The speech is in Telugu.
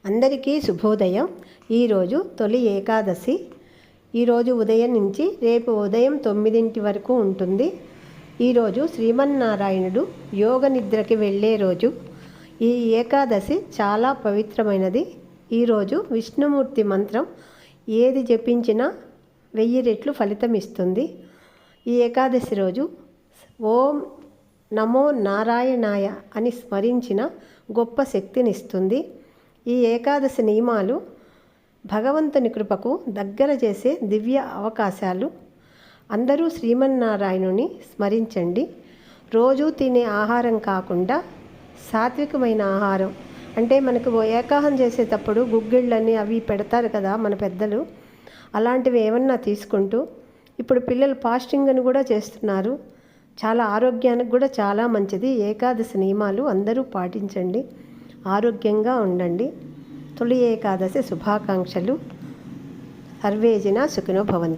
అందరికీ శుభోదయం. ఈరోజు తొలి ఏకాదశి. ఈరోజు ఉదయం నుంచి రేపు ఉదయం 9 వరకు ఉంటుంది. ఈరోజు శ్రీమన్నారాయణుడు యోగ నిద్రకి వెళ్ళే రోజు. ఈ ఏకాదశి చాలా పవిత్రమైనది. ఈరోజు విష్ణుమూర్తి మంత్రం ఏది జపించినా 1000 రెట్లు ఫలితం ఇస్తుంది. ఈ ఏకాదశి రోజు ఓం నమో నారాయణాయ అని స్మరించిన గొప్ప శక్తినిస్తుంది. ఈ ఏకాదశి నియమాలు భగవంతుని కృపకు దగ్గర చేసే దివ్య అవకాశాలు. అందరూ శ్రీమన్నారాయణుని స్మరించండి. రోజు తినే ఆహారం కాకుండా సాత్వికమైన ఆహారం, అంటే మనకు ఏకాహం చేసేటప్పుడు గుగ్గిళ్ళని అవి పెడతారు కదా మన పెద్దలు, అలాంటివి ఏమన్నా తీసుకుంటూ, ఇప్పుడు పిల్లలు ఫాస్టింగ్ అని కూడా చేస్తున్నారు. చాలా ఆరోగ్యానికి కూడా చాలా మంచిది. ఏకాదశి నియమాలు అందరూ పాటించండి, ఆరోగ్యంగా ఉండండి. తొలి ఏకాదశి శుభాకాంక్షలు. సర్వేజన సుఖినో భవంతు.